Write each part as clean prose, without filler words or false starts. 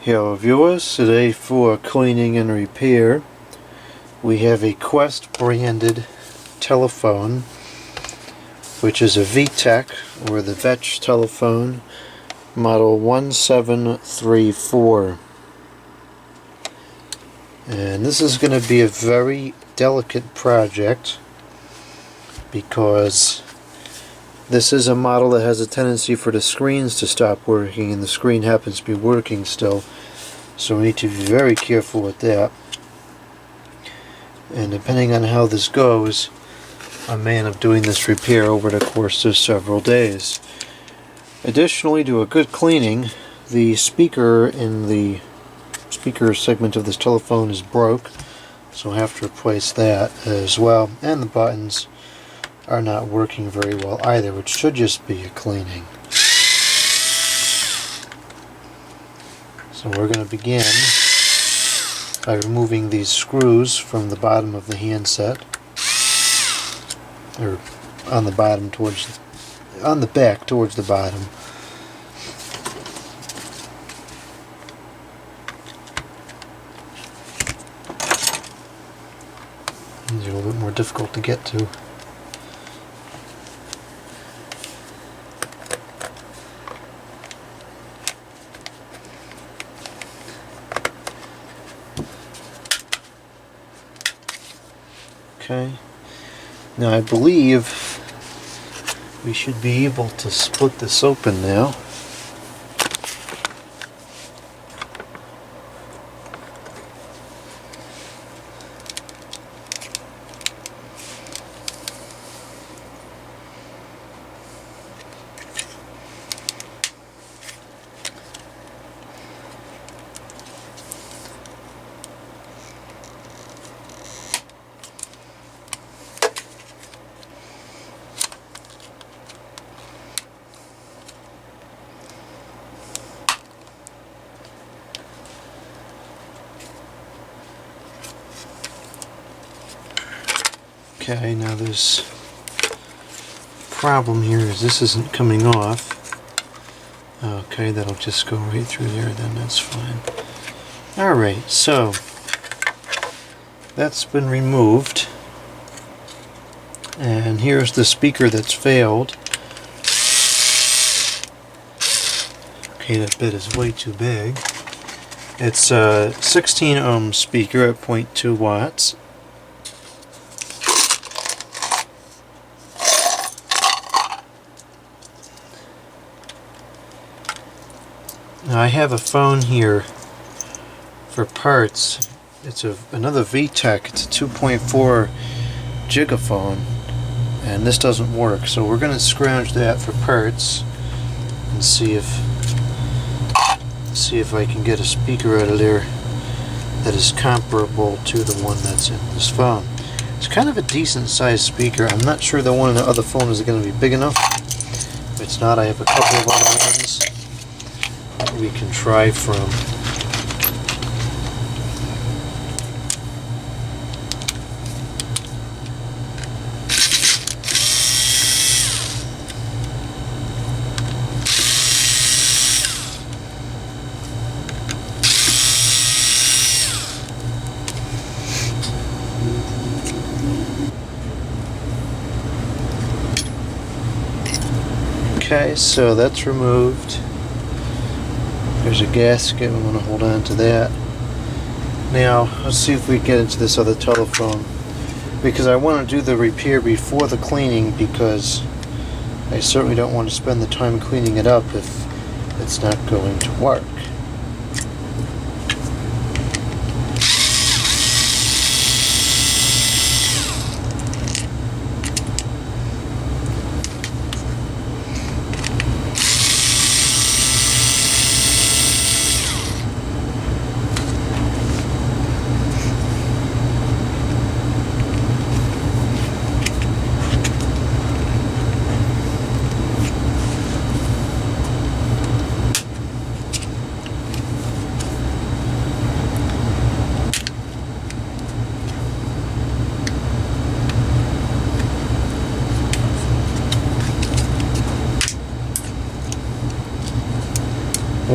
Hello viewers, today for cleaning and repair we have a Qwest branded telephone, which is a Vtech or the Vtech telephone model 1734, and this is going to be a very delicate project because this is a model that has a tendency for the screens to stop working, and the screen happens to be working still, so we need to be very careful with that. And depending on how this goes, I may end up doing this repair over the course of several days. Additionally, to a good cleaning, the speaker in the speaker segment of this telephone is broke, so I'll have to replace that as well, and the buttons are not working very well either, which should just be a cleaning. So we're going to begin by removing these screws from the bottom of the handset, or on the bottom towards, on the back towards the bottom. These are a little bit more difficult to get to. Okay, now I believe we should be able to split this open now. Okay, now this problem here is this isn't coming off. Okay, that'll just go right through there, then that's fine. Alright, so that's been removed. And here's the speaker that's failed. Okay, that bit is way too big. It's a 16 ohm speaker at 0.2 watts. Now I have a phone here for parts. It's another Vtech. It's a 2.4 gigaphone, and this doesn't work. So we're going to scrounge that for parts and see if I can get a speaker out of there that is comparable to the one that's in this phone. It's kind of a decent sized speaker. I'm not sure the one in the other phone is going to be big enough. If it's not, I have a couple of other ones we can try from. Okay, so that's removed. There's a gasket, we want to hold on to that. Now, let's see if we can get into this other telephone, because I want to do the repair before the cleaning, because I certainly don't want to spend the time cleaning it up if it's not going to work.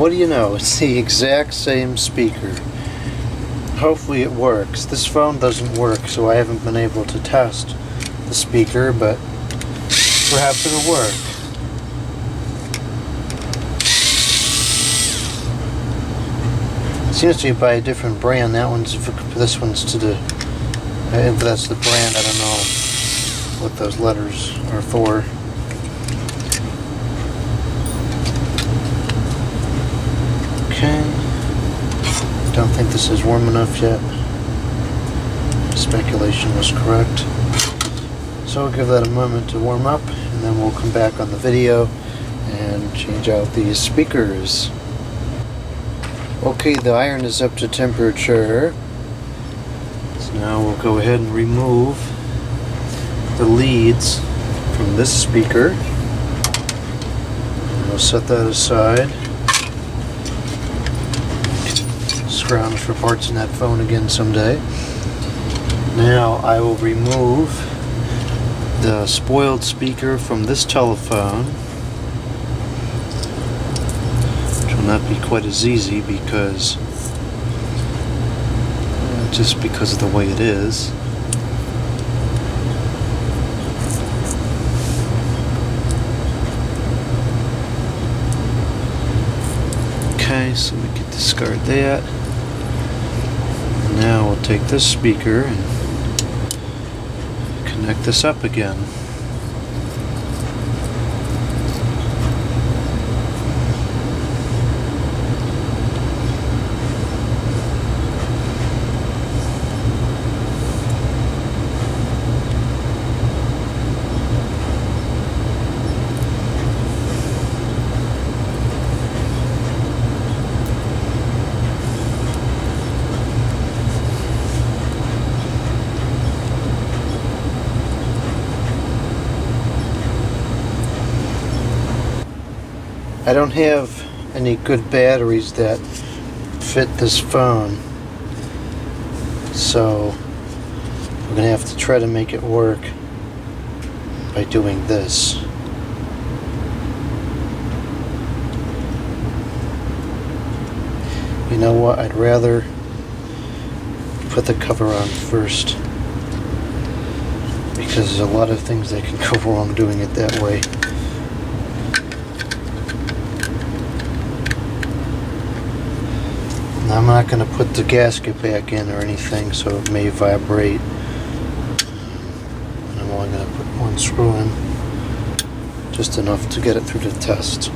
what do you know? It's the exact same speaker. Hopefully it works. This phone doesn't work, so I haven't been able to test the speaker, but perhaps it'll work. It seems to be by a different brand. This one's to the, if that's the brand, I don't know what those letters are for. Okay, don't think this is warm enough yet. Speculation was correct. So we'll give that a moment to warm up, and then we'll come back on the video and change out these speakers. Okay, the iron is up to temperature. So now we'll go ahead and remove the leads from this speaker. And we'll set that aside. Scrounge for parts in that phone again someday. Now I will remove the spoiled speaker from this telephone, which will not be quite as easy because just because of the way it is. Okay, so we can discard that. Now we'll take this speaker and connect this up again. I don't have any good batteries that fit this phone, so we're going to have to try to make it work by doing this. You know what, I'd rather put the cover on first, because there's a lot of things that can go wrong doing it that way. I'm not going to put the gasket back in or anything, so it may vibrate. And I'm only going to put one screw in, just enough to get it through the test.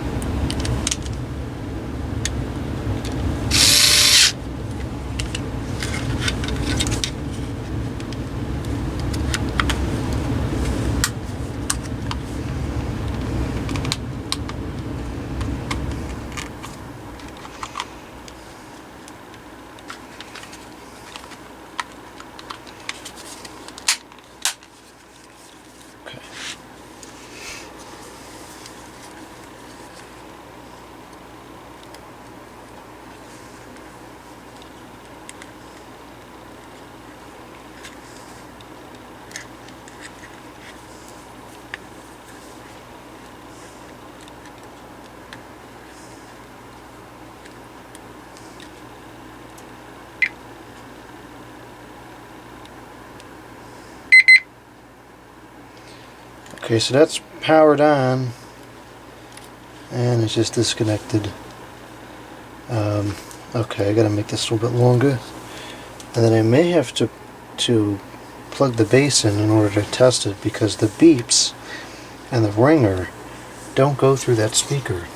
Okay, so that's powered on, and it's just disconnected. Okay, I gotta make this a little bit longer, and then I may have to plug the base in order to test it, because the beeps and the ringer don't go through that speaker.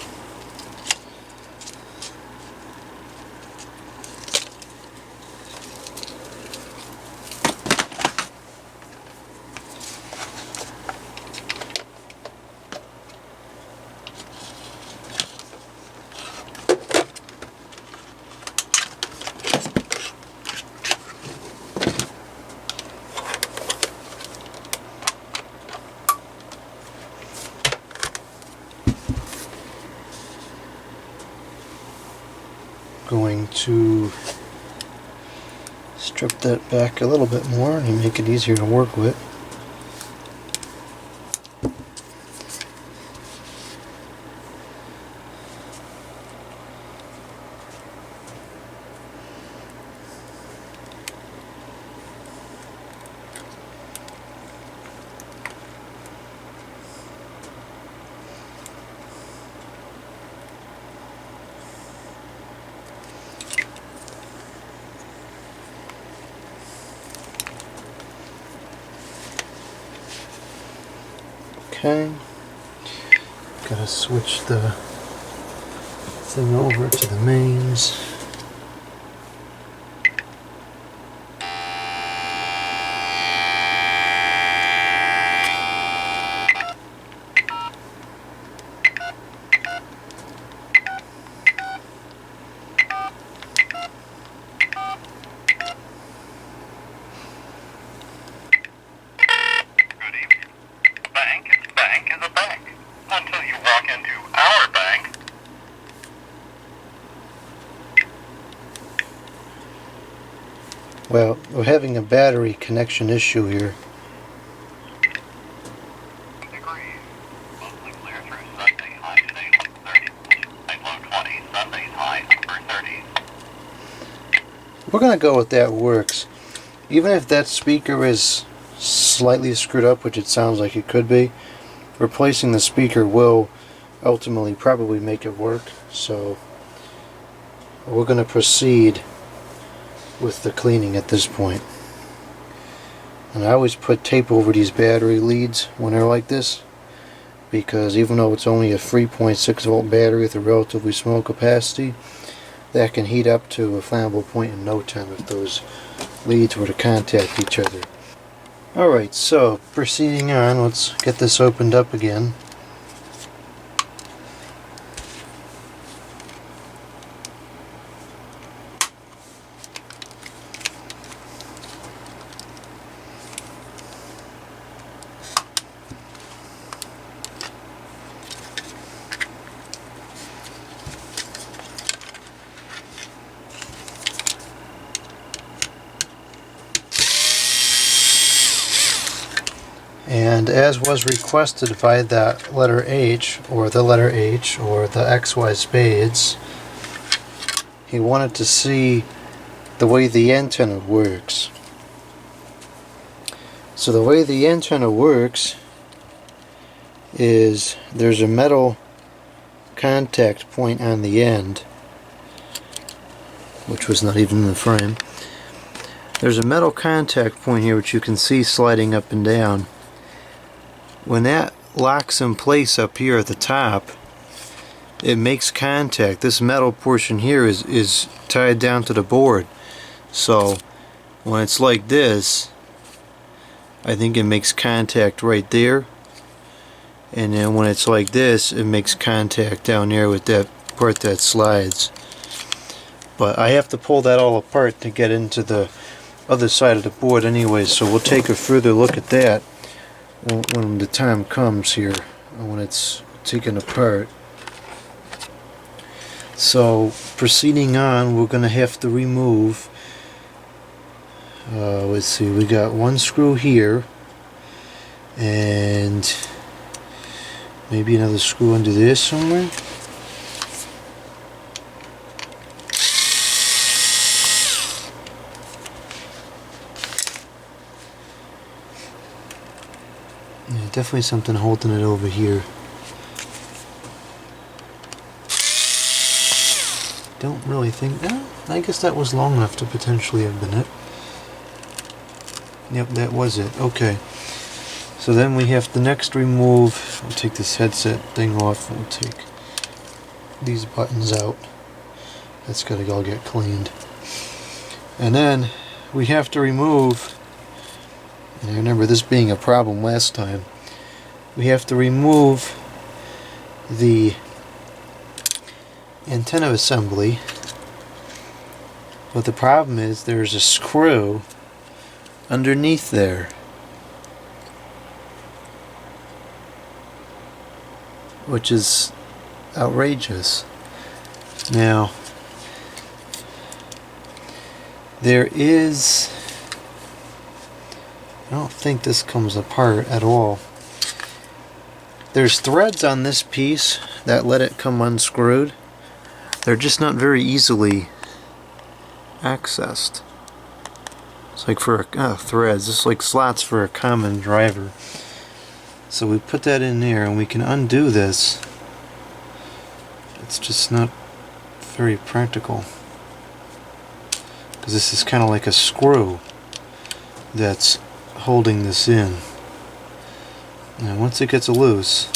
Going to strip that back a little bit more and make it easier to work with. Okay. Gotta switch the thing over to the mains. Well, we're having a battery connection issue here. We're going to go with that works. Even if that speaker is slightly screwed up, which it sounds like it could be, replacing the speaker will ultimately probably make it work. So we're going to proceed with the cleaning at this point. And I always put tape over these battery leads when they're like this, because even though it's only a 3.6 volt battery with a relatively small capacity, that can heat up to a flammable point in no time if those leads were to contact each other. Alright, so proceeding on, let's get this opened up again. And as was requested by that letter H, or the XY spades, he wanted to see the way the antenna works. So the way the antenna works is there's a metal contact point on the end, which was not even in the frame. There's a metal contact point here which you can see sliding up and down. When that locks in place up here at the top, it makes contact. This metal portion here is tied down to the board. So when it's like this, I think it makes contact right there. And then when it's like this, it makes contact down there with that part that slides. But I have to pull that all apart to get into the other side of the board anyway, so we'll take a further look at that when the time comes here, when it's taken apart. So proceeding on, we're going to have to remove, let's see, we got one screw here and maybe another screw under there somewhere. Yeah, definitely something holding it over here. Don't really think... No, I guess that was long enough to potentially have been it. Yep, that was it. Okay. So then we have to next remove... We'll take this headset thing off and we'll take these buttons out. That's got to all get cleaned. And then we have to remove... And I remember this being a problem last time. We have to remove the antenna assembly, but the problem is there's a screw underneath there, which is outrageous. Now there is, I don't think this comes apart at all. There's threads on this piece that let it come unscrewed. They're just not very easily accessed. It's like for threads, it's like slots for a common driver. So we put that in there and we can undo this. It's just not very practical, because this is kind of like a screw that's holding this in. Now once it gets loose,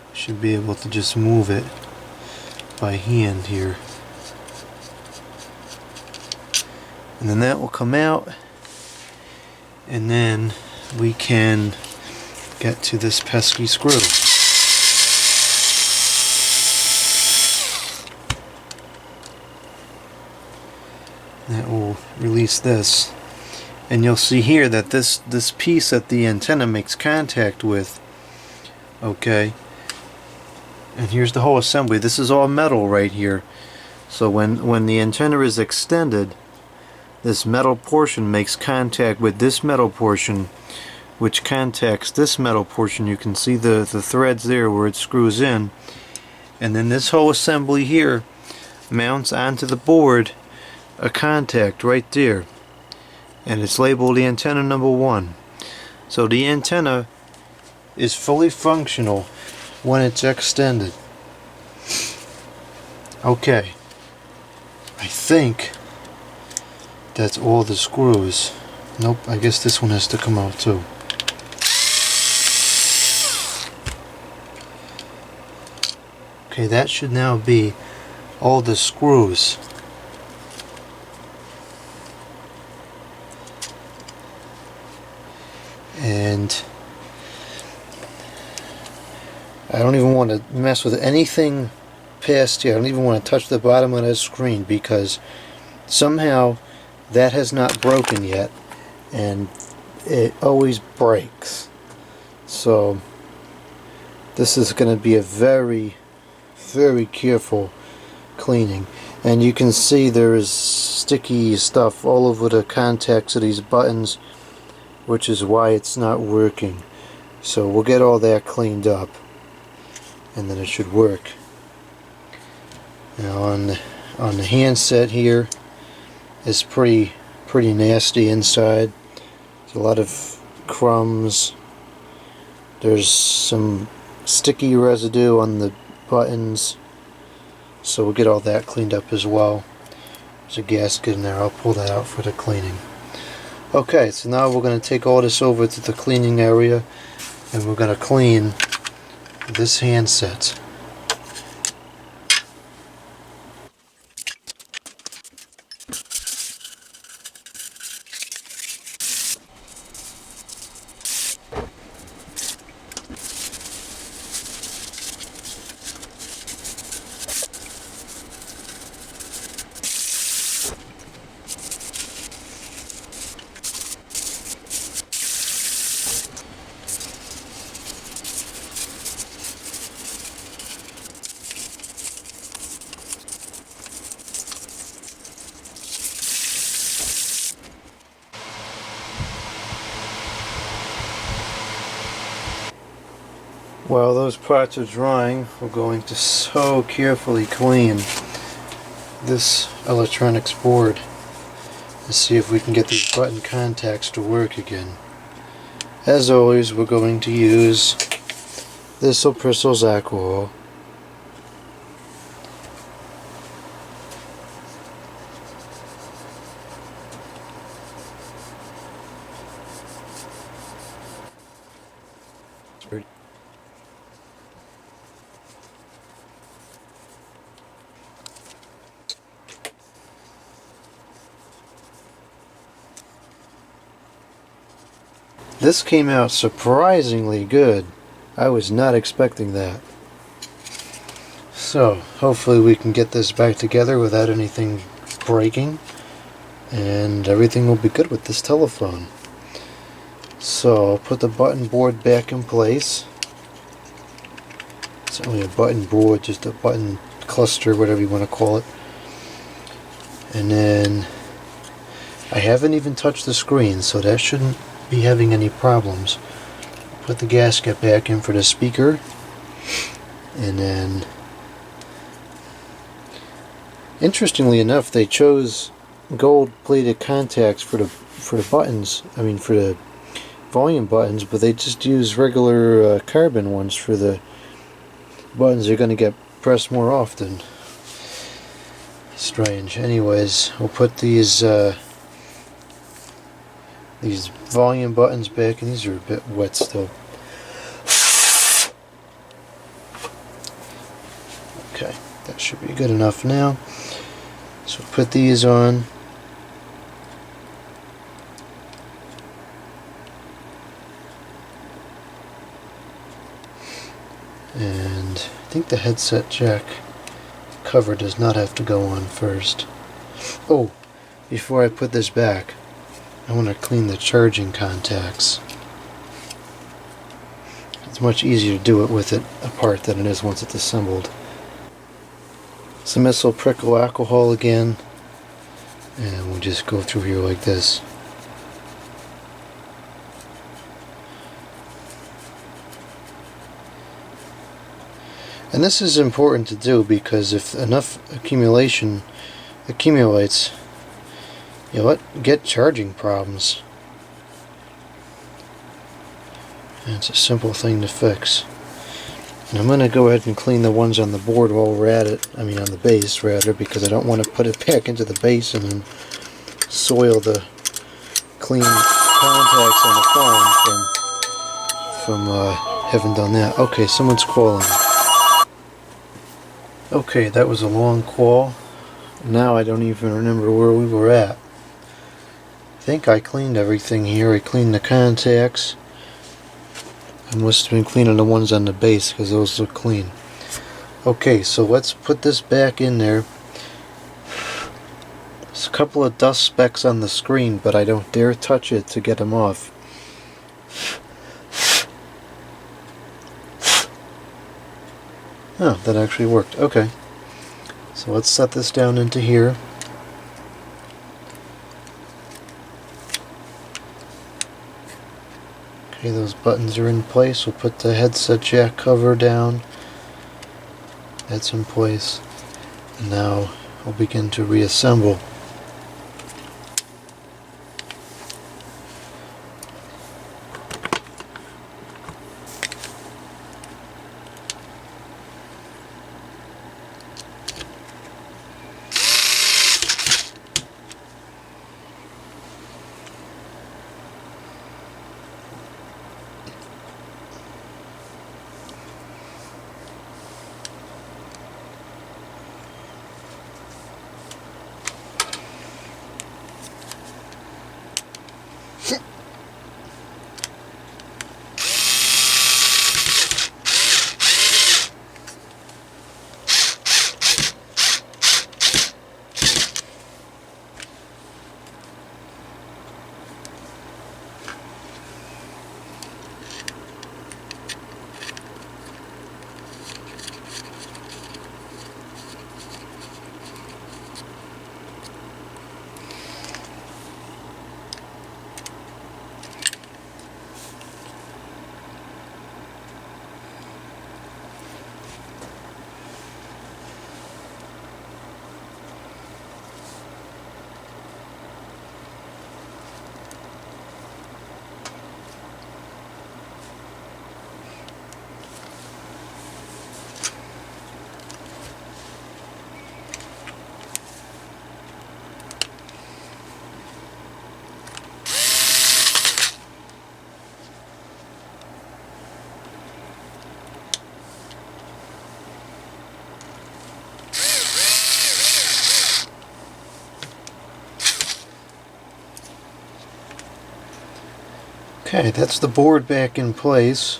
you should be able to just move it by hand here. And then that will come out, and then we can get to this pesky screw. That will release this, and you'll see here that this piece that the antenna makes contact with, okay, and here's the whole assembly. This is all metal right here, so when the antenna is extended, this metal portion makes contact with this metal portion, which contacts this metal portion. You can see the threads there where it screws in, and then this whole assembly here mounts onto the board a contact right there, and it's labeled antenna number 1. So the antenna is fully functional when it's extended. Okay, I think that's all the screws. Nope, I guess this one has to come out too. Okay, that should now be all the screws. And I don't even want to mess with anything past here. I don't even want to touch the bottom of the screen, because somehow that has not broken yet, and it always breaks. So this is going to be a very, very careful cleaning. And you can see there is sticky stuff all over the contacts of these buttons, which is why it's not working. So we'll get all that cleaned up, and then it should work. Now on the handset here, it's pretty nasty inside. There's a lot of crumbs. There's some sticky residue on the buttons, so we'll get all that cleaned up as well. There's a gasket in there. I'll pull that out for the cleaning. Okay, so now we're going to take all this over to the cleaning area, and we're going to clean this handset. While those parts are drying, we're going to so carefully clean this electronics board to see if we can get these button contacts to work again. As always, we're going to use this Bristol's alcohol. This came out surprisingly good. I was not expecting that. So hopefully we can get this back together without anything breaking, and everything will be good with this telephone. So I'll put the button board back in place. It's only a button board, just a button cluster, whatever you want to call it. And then I haven't even touched the screen, so that shouldn't be having any problems. Put the gasket back in for the speaker, and then interestingly enough, they chose gold plated contacts for the buttons, I mean for the volume buttons, but they just use regular carbon ones for the buttons. They're going to get pressed more often. Strange. Anyways, we'll put these volume buttons back, and these are a bit wet still. should be good enough now. So put these on. And I think the headset jack cover does not have to go on first. Oh, before I put this back, I want to clean the charging contacts. It's much easier to do it with it apart than it is once it's assembled. Some isopropyl alcohol again, and we'll just go through here like this. And this is important to do because if enough accumulation accumulates, you'll get charging problems. And it's a simple thing to fix. And I'm going to go ahead and clean the ones on the board while we're at it. I mean on the base rather, because I don't want to put it back into the base and then soil the clean contacts on the phone from having done that. Okay, someone's calling. Okay, that was a long call. Now I don't even remember where we were at. I think I cleaned everything here. I cleaned the contacts. I must have been cleaning the ones on the base because those look clean. Okay, so let's put this back in there. There's a couple of dust specks on the screen, but I don't dare touch it to get them off. Oh, that actually worked. Okay. So let's set this down into here. Okay, those buttons are in place. We'll put the headset jack cover down. That's in place. And now we'll begin to reassemble. Okay, that's the board back in place.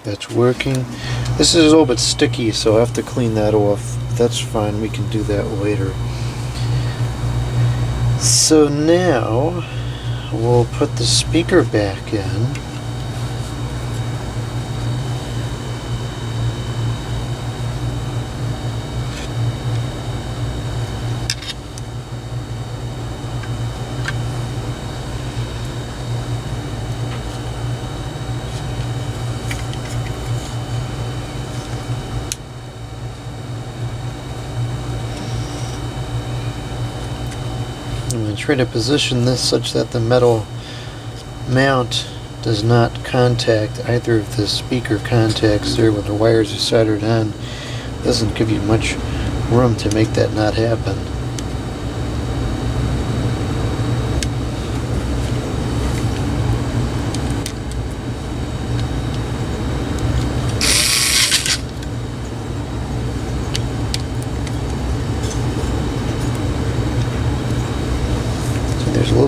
That's working. This is a little bit sticky, so I have to clean that off. That's fine, we can do that later. So now we'll put the speaker back in. I'm going to try to position this such that the metal mount does not contact either of the speaker contacts there when the wires are soldered on. It doesn't give you much room to make that not happen.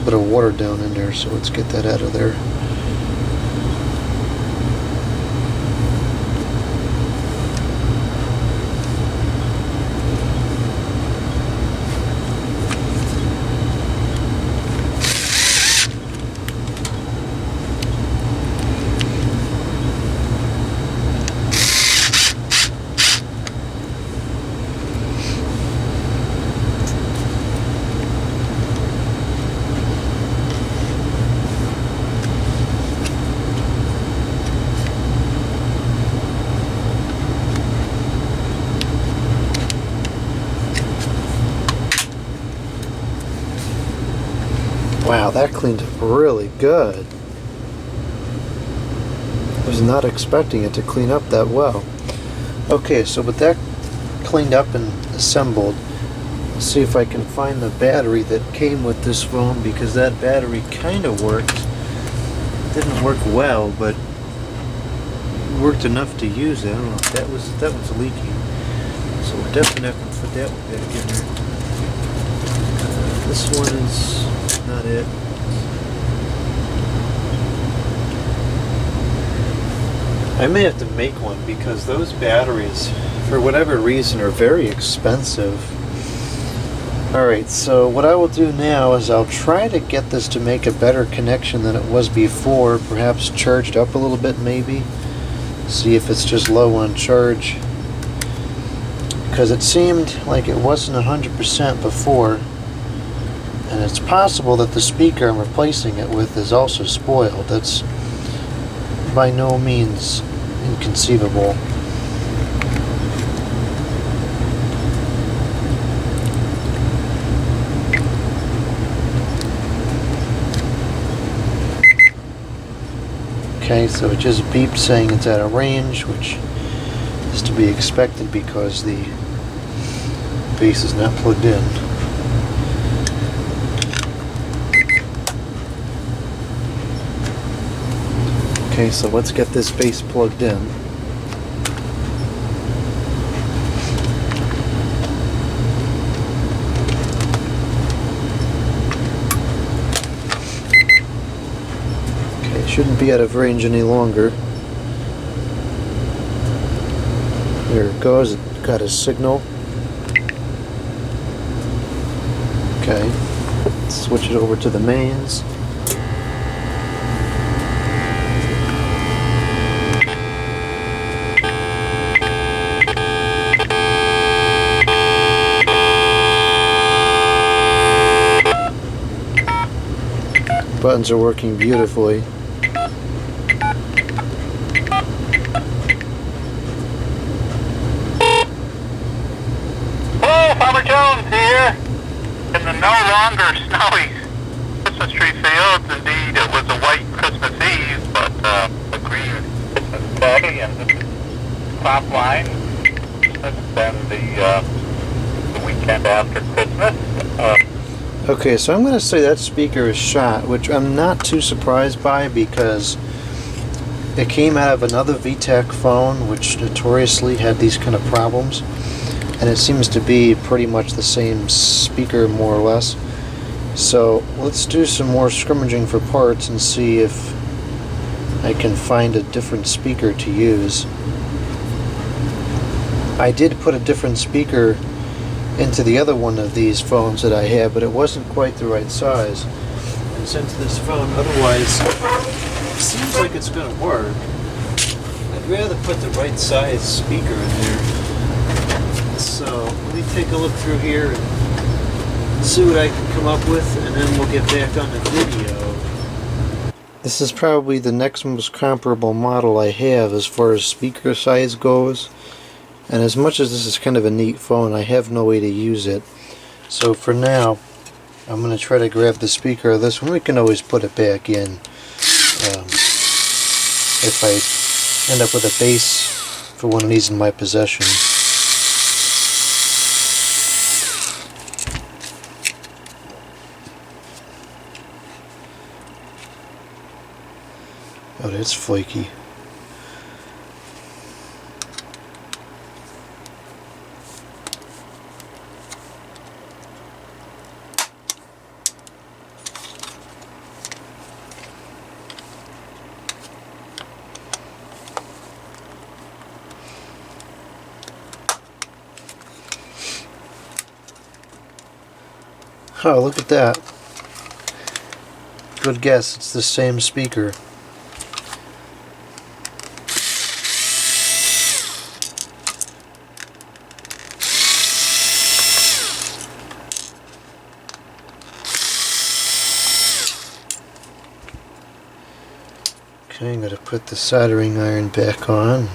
bit of water down in there, so let's get that out of there. Wow, that cleaned up really good. I was not expecting it to clean up that well. Okay, so with that cleaned up and assembled, let's see if I can find the battery that came with this phone, because that battery kind of worked. Didn't work well, but worked enough to use it. I don't know if that was leaking. So we're definitely not going to put that one back in there. This one is not it. I may have to make one, because those batteries, for whatever reason, are very expensive. Alright, so what I will do now is I'll try to get this to make a better connection than it was before, perhaps charged up a little bit maybe. See if it's just low on charge. Because it seemed like it wasn't 100% before. And it's possible that the speaker I'm replacing it with is also spoiled. That's by no means inconceivable. Okay, so it just beeps saying it's out of range, which is to be expected because the base is not plugged in. Okay, so let's get this base plugged in. Okay, it shouldn't be out of range any longer. There it goes, it got a signal. Okay, let's switch it over to the mains. Buttons are working beautifully. Hello, Farmer Jones here. In the no longer snowy Christmas tree fields, indeed it was a white Christmas Eve, but a green Christmas Day, and the crop line has been the weekend after Christmas. Okay, so I'm going to say that speaker is shot, which I'm not too surprised by, because it came out of another Vtech phone which notoriously had these kind of problems, and it seems to be pretty much the same speaker more or less. So let's do some more scrimmaging for parts and see if I can find a different speaker to use. I did put a different speaker into the other one of these phones that I have, but it wasn't quite the right size. And since this phone otherwise seems like it's going to work, I'd rather put the right size speaker in there. So let me take a look through here and see what I can come up with, and then we'll get back on the video. This is probably the next most comparable model I have as far as speaker size goes. And as much as this is kind of a neat phone, I have no way to use it. So for now, I'm going to try to grab the speaker of this one. We can always put it back in if I end up with a base for one of these in my possession. Oh, that's flaky. Oh, look at that. Good guess, it's the same speaker. Okay, I'm going to put the soldering iron back on,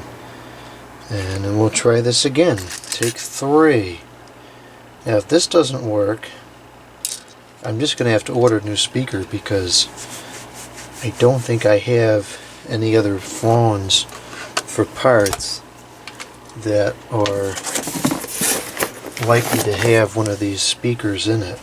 and then we'll try this again. Take 3. Now if this doesn't work, I'm just going to have to order a new speaker because I don't think I have any other phones for parts that are likely to have one of these speakers in it.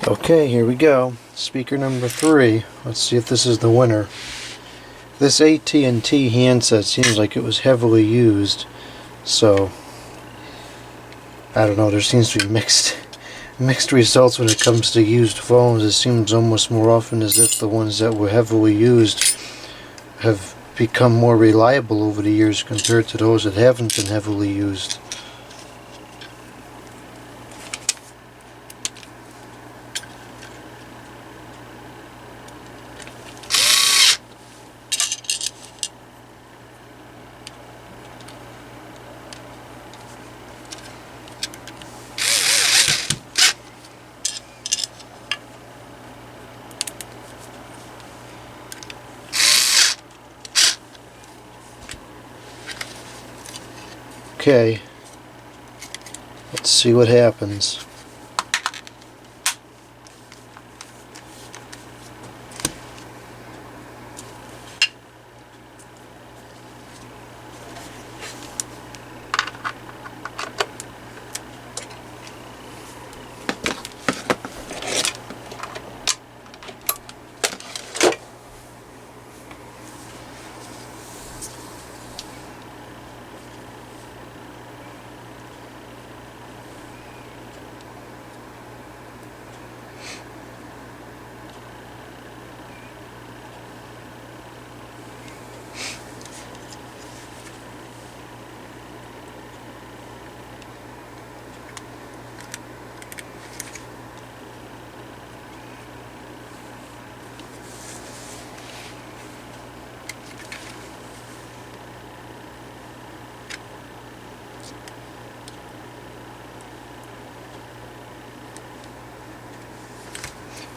Okay, here we go. Speaker number 3. Let's see if this is the winner. This AT&T handset seems like it was heavily used, so I don't know, there seems to be mixed results when it comes to used phones. It seems almost more often as if the ones that were heavily used have become more reliable over the years compared to those that haven't been heavily used. Okay, let's see what happens.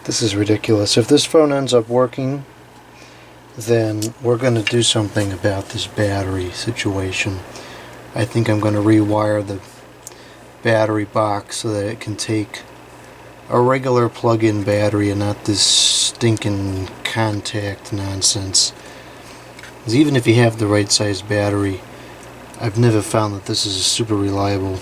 This is ridiculous. If this phone ends up working, then we're going to do something about this battery situation. I think I'm going to rewire the battery box so that it can take a regular plug-in battery and not this stinking contact nonsense. 'Cause even if you have the right size battery, I've never found that this is super reliable.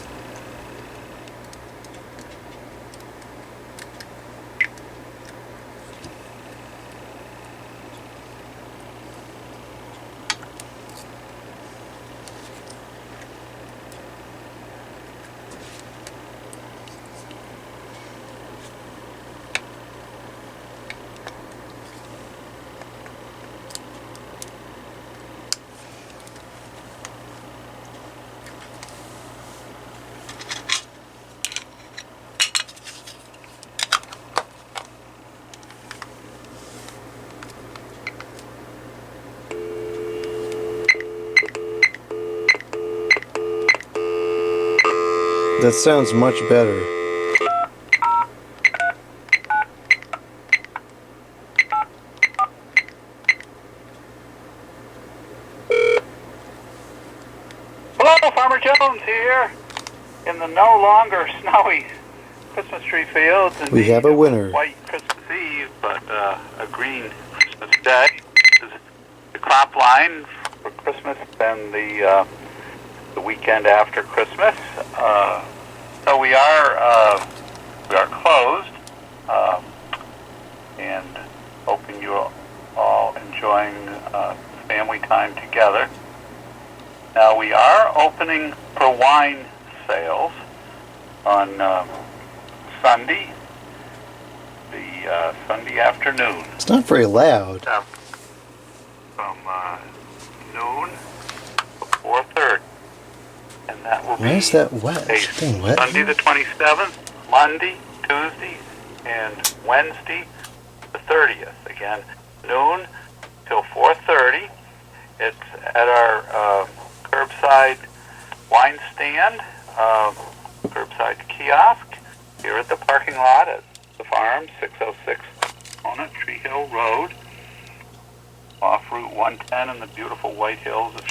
That sounds much better. Hello, Farmer Jones here in the no longer snowy Christmas tree fields. We have a winner. White Christmas Eve, but a green Christmas Day. This is the crop line for Christmas and the weekend after Christmas. So we are closed, and hoping you're all enjoying family time together. Now we are opening for wine sales on Sunday, the Sunday afternoon. It's not very loud. From noon to 4:30. And that will Why is that wet? Is it getting wet? Sunday the 27th, Monday, Tuesday, and Wednesday the 30th. Again, noon till 4:30. It's at our curbside wine stand, curbside kiosk here at the parking lot at the farm, 606 on Tree Hill Road, off Route 110 in the beautiful White Hills of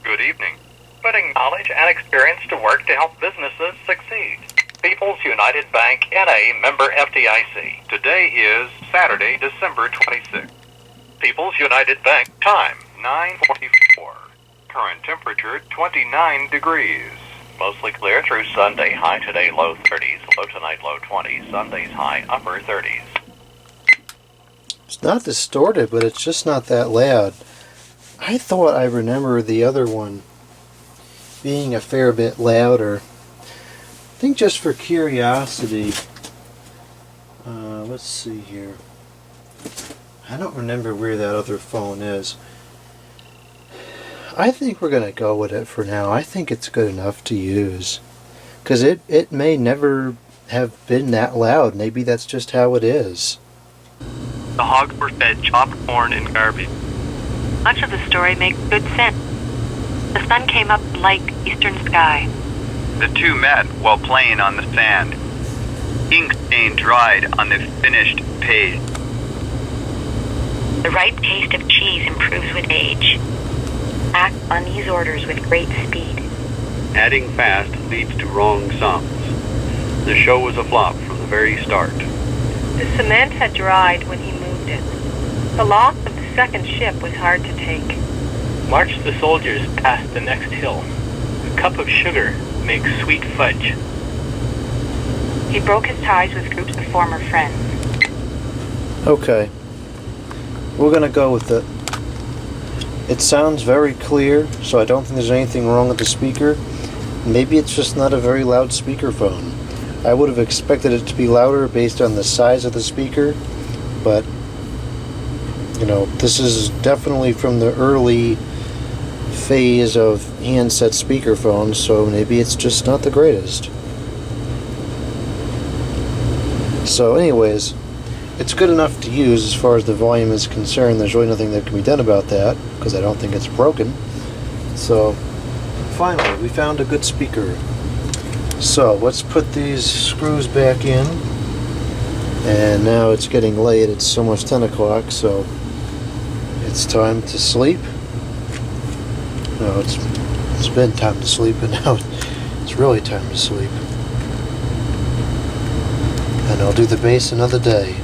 Good evening. Putting knowledge and experience to work to help businesses succeed. People's United Bank, N.A., member FDIC. Today is Saturday, December 26th. People's United Bank, time 9:44. Current temperature 29 degrees. Mostly clear through Sunday, high today low 30s, low tonight low 20s, Sunday's high upper 30s. It's not distorted, but it's just not that loud. I thought I remember the other one being a fair bit louder. I think just for curiosity, let's see here. I don't remember where that other phone is. I think we're going to go with it for now. I think it's good enough to use. Because it may never have been that loud. Maybe that's just how it is. The hogs were fed chopped corn and garbage. Much of the story makes good sense. The sun came up like eastern sky. The two met while playing on the sand. Ink stain dried on the finished page. The ripe taste of cheese improves with age. Act on these orders with great speed. Adding fast leads to wrong sums. The show was a flop from the very start. The cement had dried when he moved it. The loss of the second ship was hard to take. March the soldiers past the next hill. A cup of sugar makes sweet fudge. He broke his ties with groups of former friends. Okay. We're going to go with it. It sounds very clear, so I don't think there's anything wrong with the speaker. Maybe it's just not a very loud speakerphone. I would have expected it to be louder based on the size of the speaker, but you know, this is definitely from the early phase of handset speakerphones, so maybe it's just not the greatest. So anyways, it's good enough to use as far as the volume is concerned. There's really nothing that can be done about that because I don't think it's broken. So finally we found a good speaker. So let's put these screws back in, and now it's getting late. It's almost 10 o'clock, so it's time to sleep. No, it's been time to sleep, but now it's really time to sleep. And I'll do the bass another day.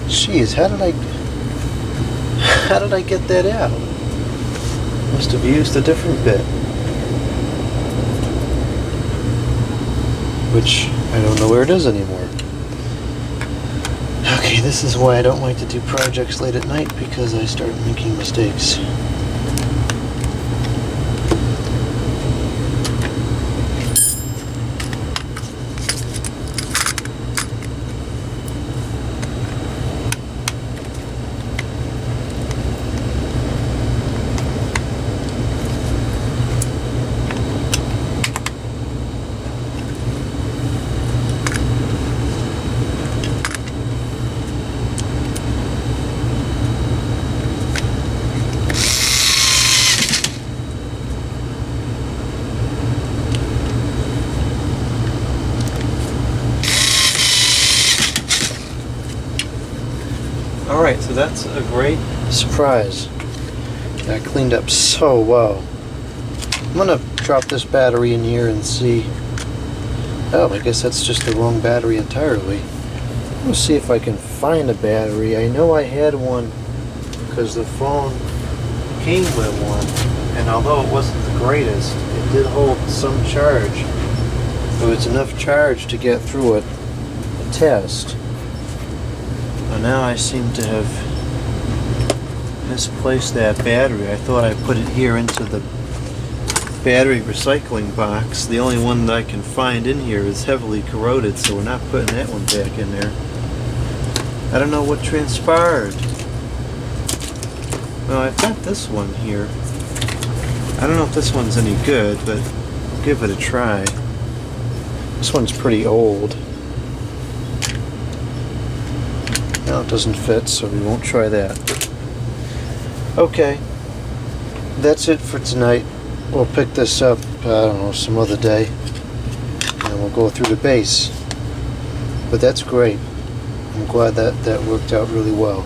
Jeez, how did I get that out? Must have used a different bit. Which I don't know where it is anymore. Okay, this is why I don't like to do projects late at night, because I start making mistakes. Alright, so that's a great surprise. That cleaned up so well. I'm gonna drop this battery in here and see. Oh, I guess that's just the wrong battery entirely. Let's see if I can find a battery. I know I had one because the phone came with one, and although it wasn't the greatest, it did hold some charge. It was enough charge to get through a test. But now I seem to have misplaced that battery. I thought I put it here into the battery recycling box. The only one that I can find in here is heavily corroded, so we're not putting that one back in there. I don't know what transpired. Well, I've got this one here. I don't know if this one's any good, but I'll give it a try. This one's pretty old. No, it doesn't fit, so we won't try that. Okay, that's it for tonight. We'll pick this up, I don't know, some other day, and we'll go through the bass. But that's great. I'm glad that worked out really well.